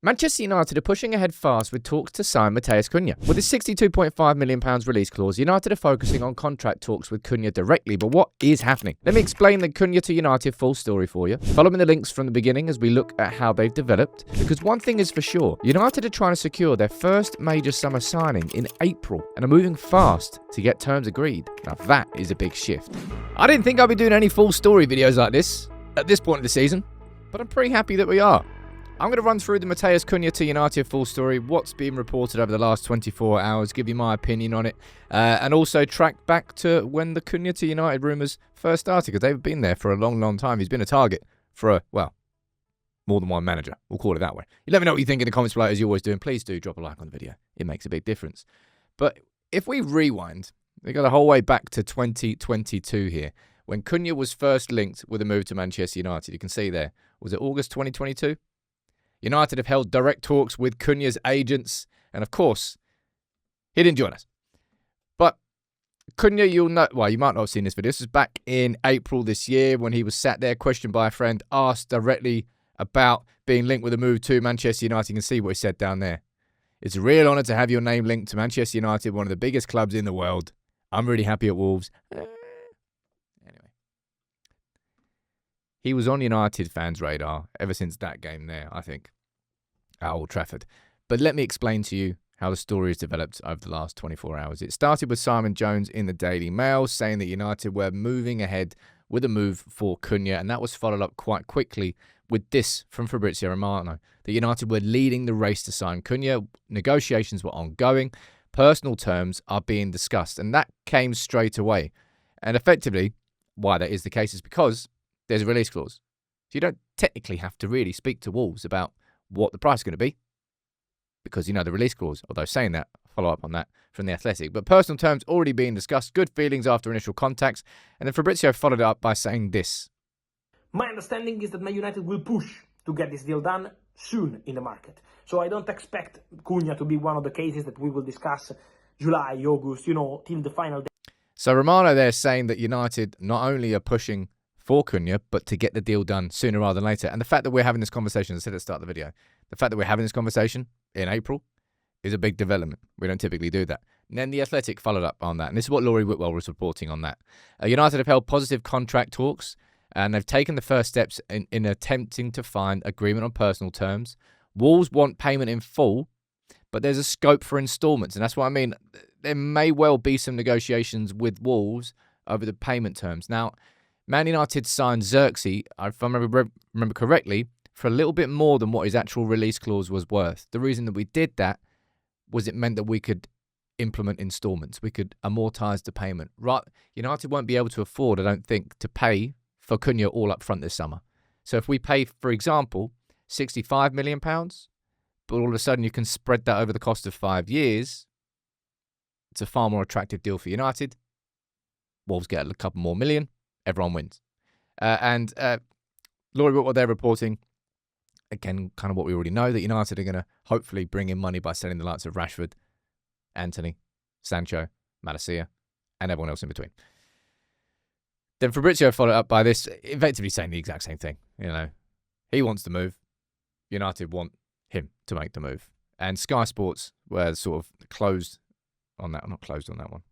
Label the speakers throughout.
Speaker 1: Manchester United are pushing ahead fast with talks to sign Matheus Cunha. With his £62.5 million release clause, United are focusing on contract talks with Cunha directly, but what is happening? Let me explain the Cunha to United full story for you. Follow me the links from the beginning as we look at how they've developed, because one thing is for sure, United are trying to secure their first major summer signing in April and are moving fast to get terms agreed. Now that is a big shift. I didn't think I'd be doing any full story videos like this at this point of the season, but I'm pretty happy that we are. I'm going to run through the Matheus Cunha to United full story, what's been reported over the last 24 hours, give you my opinion on it, and also track back to when the Cunha to United rumours first started, because they've been there for a long, long time. He's been a target for, more than one manager. We'll call it that way. You let me know what you think in the comments below, as you always do, and please do drop a like on the video. It makes a big difference. But if we rewind, we go the whole way back to 2022 here, when Cunha was first linked with a move to Manchester United. You can see there. Was it August 2022? United have held direct talks with Cunha's agents, and of course, he didn't join us. But Cunha, you'll know, well, you might not have seen this video. This was back in April this year when he was sat there, questioned by a friend, asked directly about being linked with a move to Manchester United. You can see what he said down there. It's a real honour to have your name linked to Manchester United, one of the biggest clubs in the world. I'm really happy at Wolves. Anyway. He was on United fans' radar ever since that game there, I think, at Old Trafford. But let me explain to you how the story has developed over the last 24 hours. It started with Simon Jones in the Daily Mail saying that United were moving ahead with a move for Cunha, and that was followed up quite quickly with this from Fabrizio Romano, that United were leading the race to sign Cunha. Negotiations were ongoing. Personal terms are being discussed, and that came straight away. And effectively, why that is the case is because there's a release clause. So you don't technically have to really speak to Wolves about what the price is going to be, because you know the release clause. Although saying that, follow up on that from The Athletic. But personal terms already being discussed, good feelings after initial contacts, and then Fabrizio followed it up by saying this.
Speaker 2: My understanding is that Man United will push to get this deal done soon in the market. So I don't expect Cunha to be one of the cases that we will discuss July, August, till the final day.
Speaker 1: So Romano there saying that United not only are pushing for Cunha, but to get the deal done sooner rather than later. And the fact that we're having this conversation, as I said at the start of the video, the fact that we're having this conversation in April is a big development. We don't typically do that. And then The Athletic followed up on that. And this is what Laurie Whitwell was reporting on that. United have held positive contract talks, and they've taken the first steps in attempting to find agreement on personal terms. Wolves want payment in full, but there's a scope for installments. And that's what I mean. There may well be some negotiations with Wolves over the payment terms. Now, Man United signed Xerxes, if I remember correctly, for a little bit more than what his actual release clause was worth. The reason that we did that was it meant that we could implement installments. We could amortise the payment. Right, United won't be able to afford, I don't think, to pay for Cunha all up front this summer. So if we pay, for example, £65 million, but all of a sudden you can spread that over the cost of 5 years, it's a far more attractive deal for United. Wolves get a couple more million. Everyone wins. And Laurie, what they're reporting, again, kind of what we already know, that United are going to hopefully bring in money by selling the likes of Rashford, Anthony, Sancho, Malacia, and everyone else in between. Then Fabrizio followed up by this, effectively saying the exact same thing. He wants to move. United want him to make the move. And Sky Sports were sort of closed on that. Not closed on that one.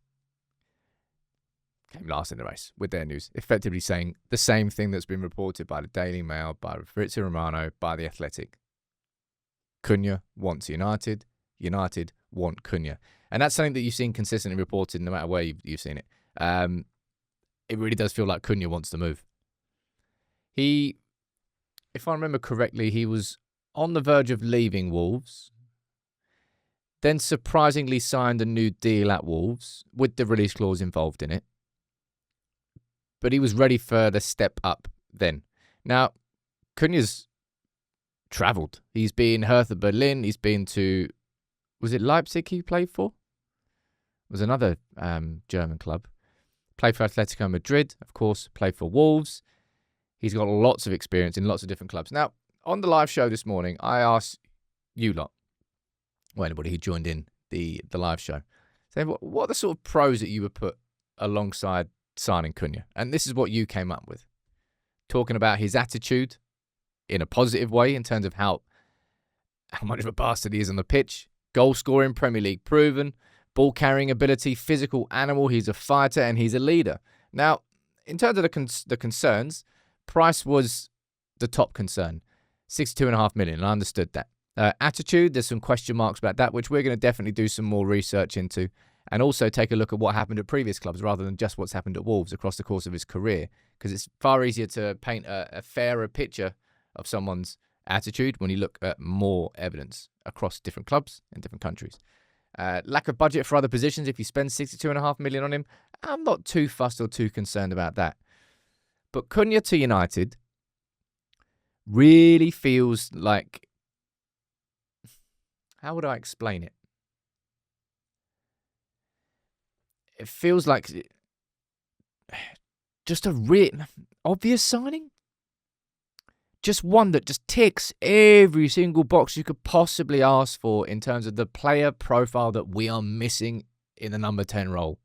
Speaker 1: Came last in the race with their news, effectively saying the same thing that's been reported by the Daily Mail, by Fabrizio Romano, by The Athletic. Cunha wants United. United want Cunha. And that's something that you've seen consistently reported no matter where you've seen it. It really does feel like Cunha wants to move. He, if I remember correctly, he was on the verge of leaving Wolves, then surprisingly signed a new deal at Wolves with the release clause involved in it. But he was ready for the step up then. Now, Cunha's travelled. He's been Hertha Berlin. He's been to, was it Leipzig he played for? It was another German club. Played for Atletico Madrid, of course. Played for Wolves. He's got lots of experience in lots of different clubs. Now, on the live show this morning, I asked you lot, well, anybody who joined in the live show, saying what are the sort of pros that you would put alongside signing Cunha? And this is what you came up with. Talking about his attitude in a positive way in terms of how how much of a bastard he is on the pitch. Goal scoring, Premier League proven. Ball carrying ability, physical animal. He's a fighter and he's a leader. Now, in terms of the concerns, price was the top concern. 62.5 million. I understood that. Attitude, there's some question marks about that, which we're going to definitely do some more research into, and also take a look at what happened at previous clubs rather than just what's happened at Wolves across the course of his career, because it's far easier to paint a fairer picture of someone's attitude when you look at more evidence across different clubs in different countries. Lack of budget for other positions. If you spend 62.5 million on him, I'm not too fussed or too concerned about that. But Cunha to United really feels like, how would I explain it? It feels like just a real obvious signing. Just one that just ticks every single box you could possibly ask for in terms of the player profile that we are missing in the number 10 role.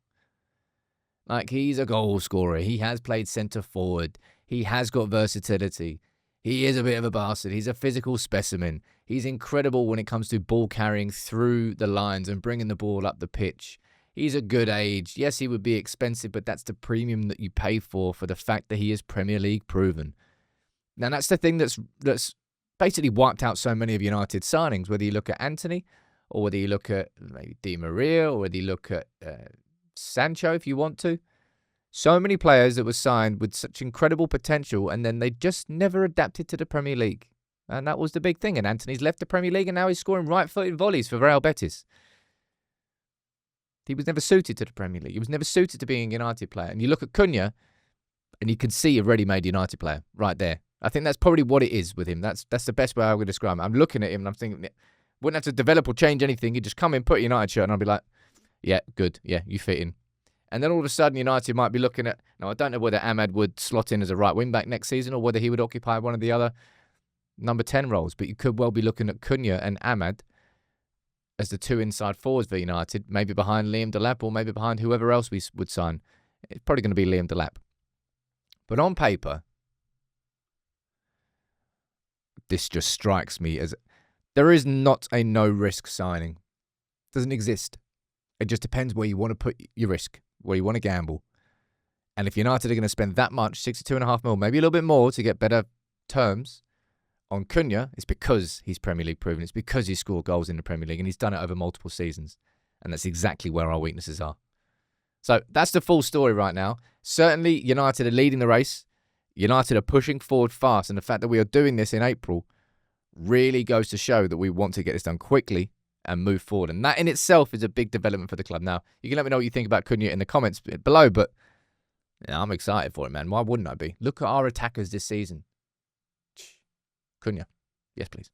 Speaker 1: Like, he's a goal scorer. He has played centre forward. He has got versatility. He is a bit of a bastard. He's a physical specimen. He's incredible when it comes to ball carrying through the lines and bringing the ball up the pitch. He's a good age. Yes, he would be expensive, but that's the premium that you pay for the fact that he is Premier League proven. Now, that's the thing that's basically wiped out so many of United's signings, whether you look at Antony or whether you look at maybe Di Maria or whether you look at Sancho, if you want to. So many players that were signed with such incredible potential, and then they just never adapted to the Premier League. And that was the big thing. And Antony's left the Premier League, and now he's scoring right-footed volleys for Real Betis. He was never suited to the Premier League. He was never suited to being a United player. And you look at Cunha, and you can see a ready-made United player right there. I think that's probably what it is with him. That's the best way I would describe him. I'm looking at him, and I'm thinking, wouldn't have to develop or change anything. He'd just come in, put a United shirt, and I'll be like, yeah, good. Yeah, you fit in. And then all of a sudden, United might be looking at... Now, I don't know whether Ahmad would slot in as a right wing-back next season or whether he would occupy one of the other number 10 roles. But you could well be looking at Cunha and Ahmad as the two inside forwards for United, maybe behind Liam Delap or maybe behind whoever else we would sign. It's probably going to be Liam Delap. But on paper, this just strikes me as... There is not a no-risk signing. It doesn't exist. It just depends where you want to put your risk, where you want to gamble. And if United are going to spend that much, 62.5 mil, maybe a little bit more to get better terms on Cunha, it's because he's Premier League proven. It's because he's scored goals in the Premier League and he's done it over multiple seasons. And that's exactly where our weaknesses are. So that's the full story right now. Certainly, United are leading the race. United are pushing forward fast. And the fact that we are doing this in April really goes to show that we want to get this done quickly and move forward. And that in itself is a big development for the club. Now, you can let me know what you think about Cunha in the comments below, but I'm excited for it, man. Why wouldn't I be? Look at our attackers this season. Cunha. Yes, please.